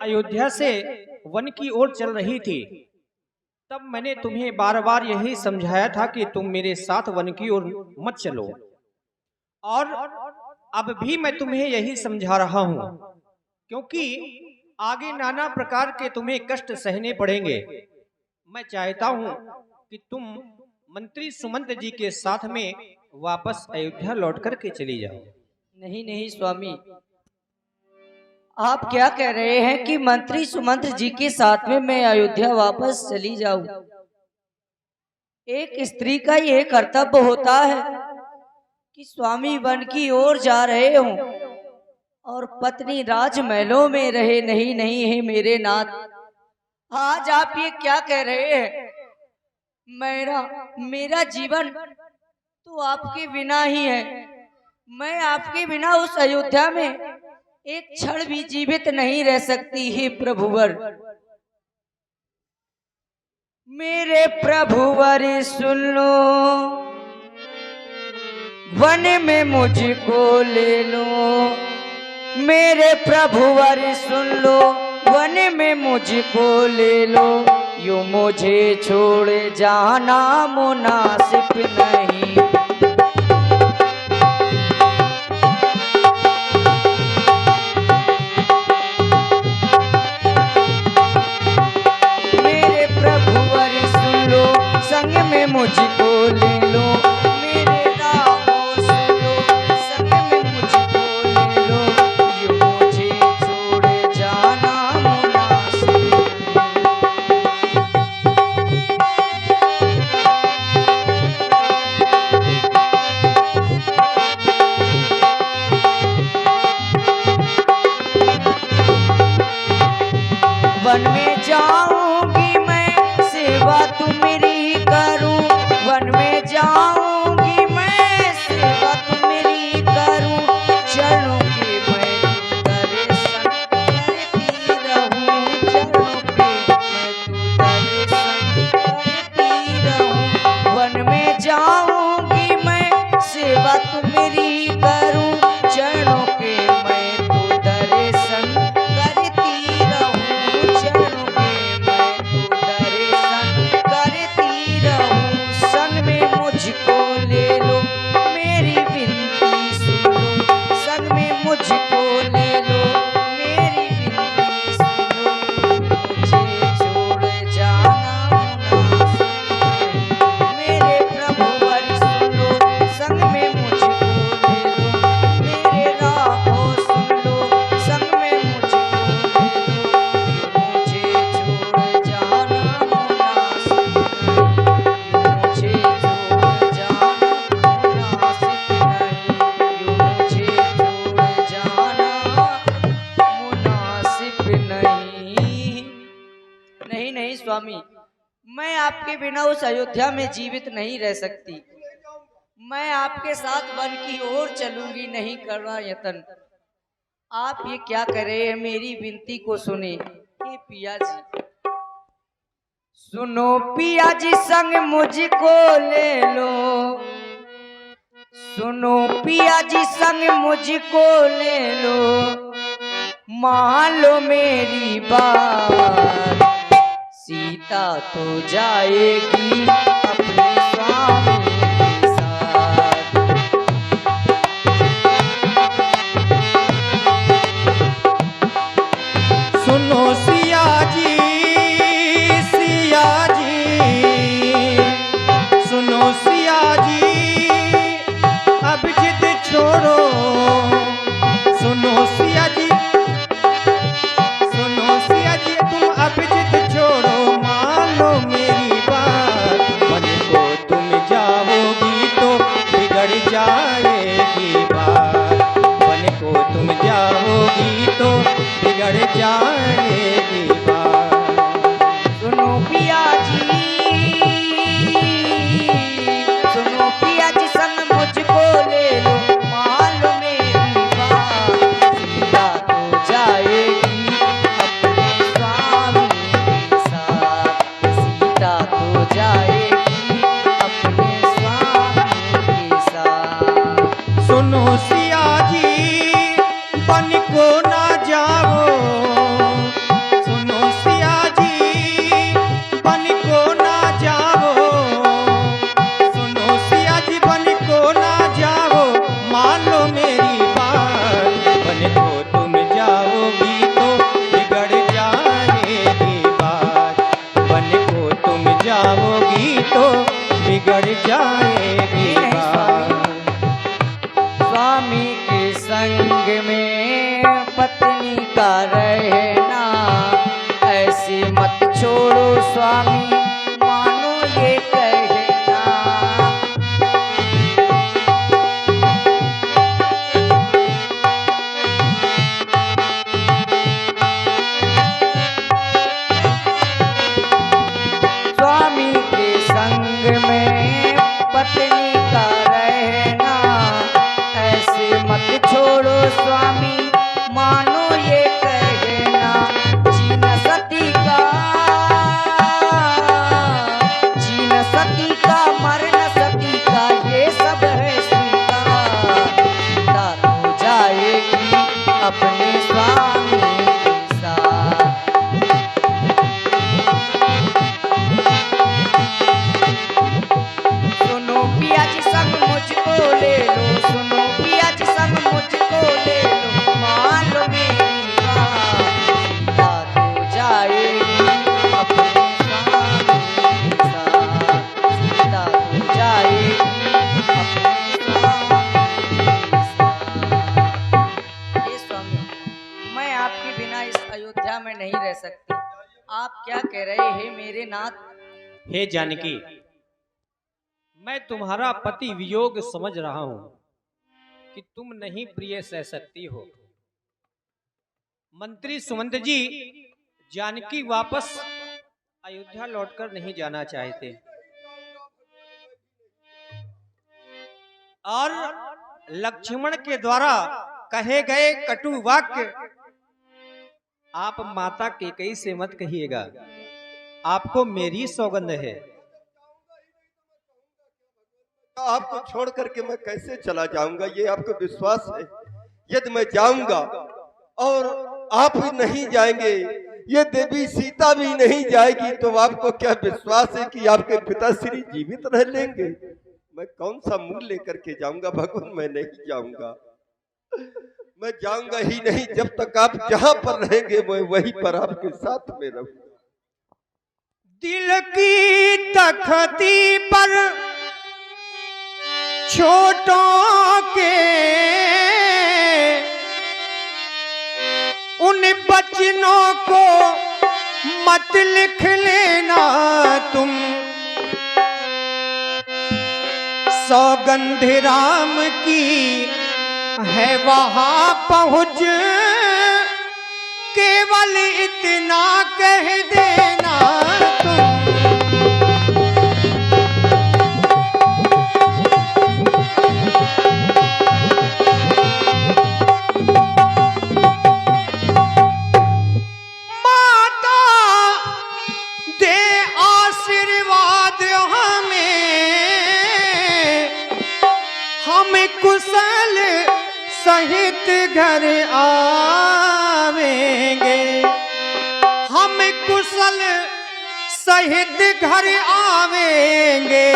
अयोध्या से वन की ओर चल रही थी, तब मैंने तुम्हें बार बार यही समझाया था कि तुम मेरे साथ वन की ओर मत चलो, और अब भी मैं तुम्हें यही समझा रहा हूं, क्योंकि आगे नाना प्रकार के तुम्हें कष्ट सहने पड़ेंगे। मैं चाहता हूं कि तुम मंत्री सुमंत जी के साथ में वापस अयोध्या लौट कर के चली जाओ। नहीं नहीं स्वामी, आप क्या कह रहे हैं कि मंत्री सुमंत जी के साथ में मैं अयोध्या वापस चली जाऊं? एक स्त्री का ये कर्तव्य होता है कि स्वामी वन की ओर जा रहे हों और पत्नी राजमहलों में रहे। नहीं नहीं है मेरे नाथ, आज आप ये क्या कह रहे हैं? मेरा जीवन तो आपके बिना ही है। मैं आपके बिना उस अयोध्या में एक क्षण भी जीवित नहीं रह सकती है प्रभुवर। मेरे प्रभुवर सुन लो, वन में मुझको ले लो। मेरे प्रभुवर सुन लो, वन में मुझको ले लो। यूं मुझे छोड़ जाना मुनासिब नहीं। मेरे प्रभुवर सुन लो, संग में मुझको ले लो। मेरे राहों सुन लो, संग में मुझको ले लो। यूं मुझे छोड़ जाना मुनासिब वन में जाऊंगी मैं, सेवा तुम्हारी करूं। वन में जाऊंगी मैं, सेवा तुम्हारी करूं। चरणों के मैं दर्शन करती रहूं। चरणों के मैं दर्शन करती रहूं। वन में जाऊंगी मैं, सेवा तुम्हारी करूं। चरणों के मैं तो दर्शन करती रहूं। चरणों के मैं तो दर्शन करती रहूं। संग में मुझको ले लो, मेरी विनती सुन लो। संग में मुझको ले लो, मेरी विनती सुन लो। मुझे छोड़ जाना मुनासिब नहीं। मेरे प्रभुवर सुन लो, संग में मुझको ले लो। मेरे राहों सुन लो, संग में मुझको ले लो। यूं मुझे छोड़ जाना मुनासिब नहीं। यूं मुझे छोड़ जाना मुनासिब नहीं। यूं मुझे छोड़ जाना मुनासिब नहीं। नहीं नहीं स्वामी, मैं आपके बिना उस अयोध्या में जीवित नहीं रह सकती। मैं आपके साथ वन की ओर चलूंगी, नहीं करना यतन। आप ये क्या कर रहे हैं? मेरी विनती को सुने। हे पिया जी, सुनो पिया जी, संग मुझको ले लो। सुनो पिया जी, संग मुझको ले लो। मान लो मेरी बात, सीता तो जाएगी अपने स्वामी के साथ। सुनो सिया जी, सिया जी, सुनो सिया जी, अब जिद छोड़ो। सुनो सिया जी, सुनो सिया जी, तुम अब जिद छोड़ो। मान लो मेरी बात, मन को तुम जाओगी तो बिगड़ जाएगी बात। मन को तुम जाओगी तो बिगड़ जाएगी बात। सुनो पिया जी, सुनो पिया जी, संग मुझको ले लो। मान लो मेरी बात, सीता तो जाएगी अपने स्वामी के साथ। सीता तो जाएगी अपने स्वामी के साथ। सुनो सिया जी, बन को ना जाओ। मैं नहीं रह सकती। आप क्या कह रहे हैं मेरे नाथ? हे जानकी, मैं तुम्हारा पति वियोग समझ रहा हूं कि तुम नहीं प्रिय सह सकती हो। मंत्री सुमंत जी जानकी वापस अयोध्या लौटकर नहीं जाना चाहते और लक्ष्मण के द्वारा कहे गए कटु वाक्य आप माता कैकेयी से मत कहिएगा, आपको मेरी सौगंध है। आपको छोड़ करके मैं कैसे चला जाऊंगा, ये आपको विश्वास है? यदि मैं जाऊंगा और आप ही नहीं जाएंगे, ये देवी सीता भी नहीं जाएगी, तो आपको क्या विश्वास है कि आपके पिताश्री जीवित रह लेंगे? मैं कौन सा मुंह लेकर के जाऊंगा भगवान? मैं नहीं जाऊंगा, मैं जाऊंगा ही नहीं। जब तक आप जहां पर रहेंगे मैं वहीं पर आपके साथ में रहूंगा। दिल की तख्ती पर छोटों के उन बचनों को मत लिख लेना तुम, सौगंध राम की है वहां पहुंच, केवल इतना कह देना तुम। कुशल सहित घर आवेंगे, हम कुशल सहित घर आवेंगे,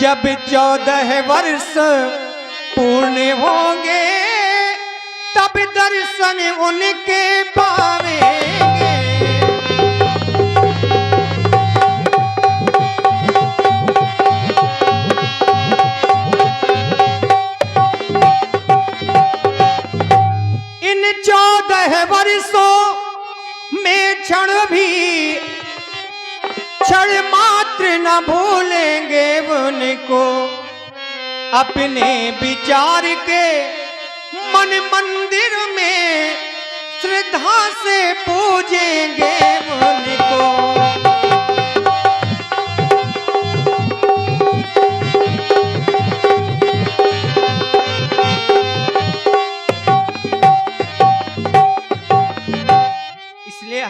जब 14 वर्ष पूर्ण होंगे तब दर्शन उनके पावेंगे। इन 14 वर्षों में क्षण मात्र न भूलेंगे उनको, अपने विचार के मन मंदिर में श्रद्धा से पूजेंगे उनको।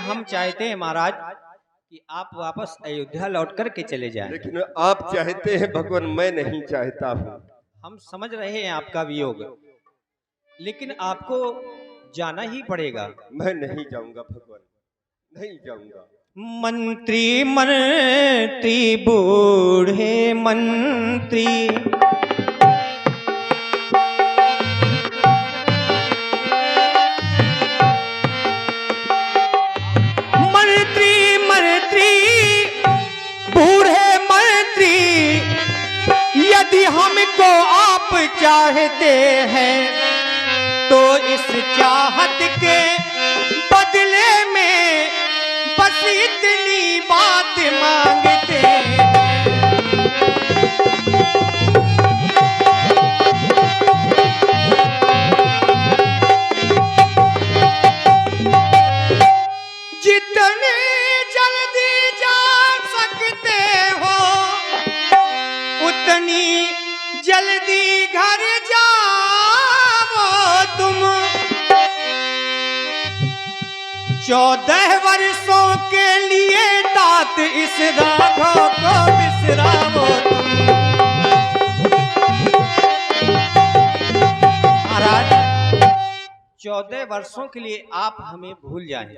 हम चाहते हैं महाराज कि आप वापस अयोध्या लौट कर के चले जाएं। लेकिन आप चाहते हैं भगवान, मैं नहीं चाहता हूँ। हम समझ रहे हैं आपका वियोग, लेकिन आपको जाना ही पड़ेगा। मैं नहीं जाऊंगा भगवान, नहीं जाऊंगा। मंत्री मंत्री बूढ़े मंत्री, यदि हमको आप चाहते हैं तो इस चाहत के बदले में बस इतनी बात मांगते हैं। जितने जल्दी जा सकते हो उतनी जल्दी घर जाओ तुम। 14 वर्षों के लिए तात इस राघव को बिसराओ तुम। महाराज 14 वर्षों के लिए आप हमें भूल जाएं।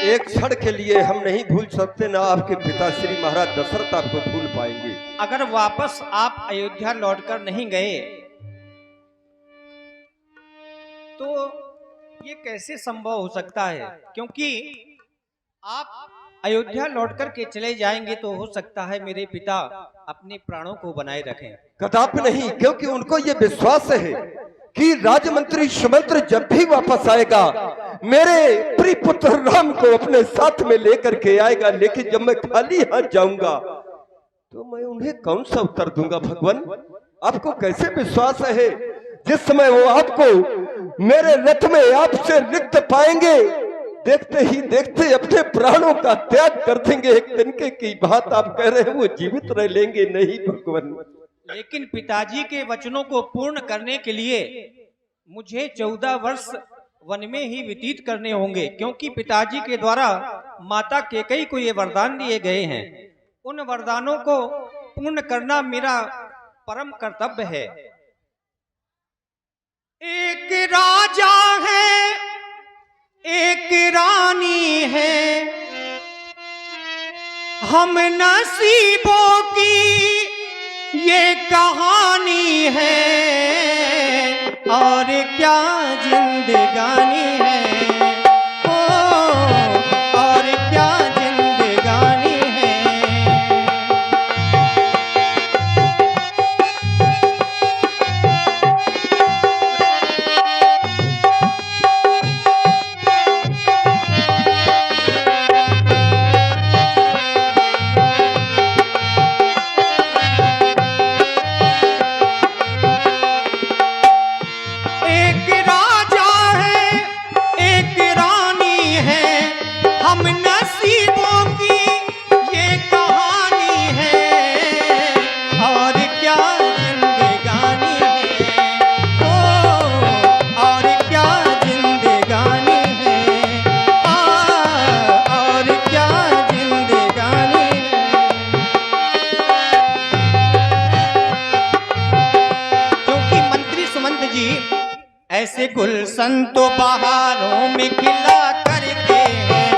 एक क्षण के लिए हम नहीं भूल सकते, ना आपके पिताश्री महाराज दशरथ आपको भूल पाएंगे। अगर वापस आप अयोध्या लौटकर नहीं गए तो ये कैसे संभव हो सकता है? क्योंकि आप अयोध्या लौटकर के चले जाएंगे तो हो सकता है मेरे पिता अपने प्राणों को बनाए रखें। कदापि नहीं, क्योंकि उनको ये विश्वास है कि राजमंत्री सुमंत्र जब भी वापस आएगा मेरे प्रिय पुत्र राम को अपने साथ में लेकर के आएगा, लेकिन जब मैं खाली हाथ जाऊंगा तो मैं उन्हें कौन सा उत्तर दूंगा भगवान? आपको कैसे विश्वास है जिस समय वो आपको मेरे रथ में आपसे रिक्त पाएंगे, देखते ही देखते अपने प्राणों का त्याग कर देंगे। एक तिनके की बात आप कह रहे हैं वो जीवित रह लेंगे? नहीं भगवान। लेकिन पिताजी के वचनों को पूर्ण करने के लिए मुझे 14 वर्ष वन में ही व्यतीत करने होंगे, क्योंकि पिताजी के द्वारा माता कैकेयी को ये वरदान दिए गए हैं। उन वरदानों को पूर्ण करना मेरा परम कर्तव्य है। एक राजा है, एक रानी है, हम नसीबों की ये कहानी है, और क्या जिंदगानी है, ओ और क्या जिंदगानी है। ऐसे गुलशन तो बहारों में खिला करते हैं,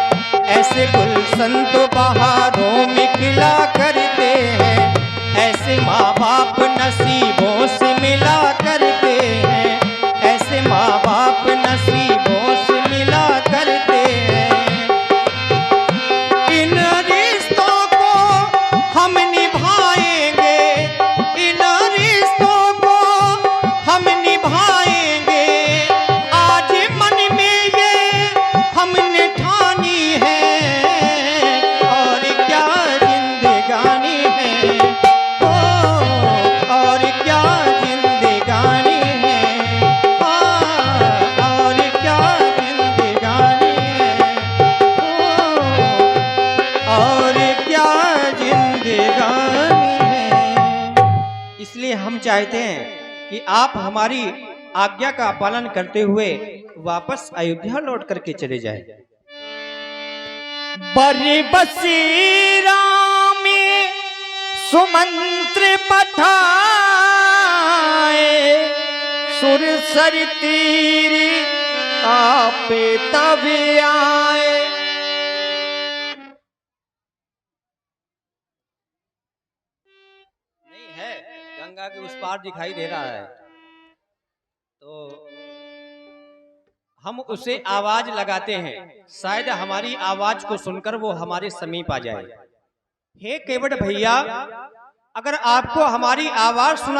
ऐसे गुलशन तो बहारों में खिला करते हैं, ऐसे माँ बाप नसीबों से मिला करते हैं, ऐसे माँ बाप नसीबों से मिला करते हैं। इन रिश्तों को हम निभाएंगे, इन रिश्तों को हम निभाएंगे, हम चाहते हैं कि आप हमारी आज्ञा का पालन करते हुए वापस अयोध्या लौट करके चले जाएं। बड़े बसेरा में सुमंत्र पठाए, सुरसर तीर आपे तब आए। गंगा के उस पार दिखाई दे रहा है, तो हम उसे आवाज लगाते हैं, शायद हमारी आवाज को सुनकर वो हमारे समीप आ जाए। हे केवट भैया, अगर आपको हमारी आवाज सुना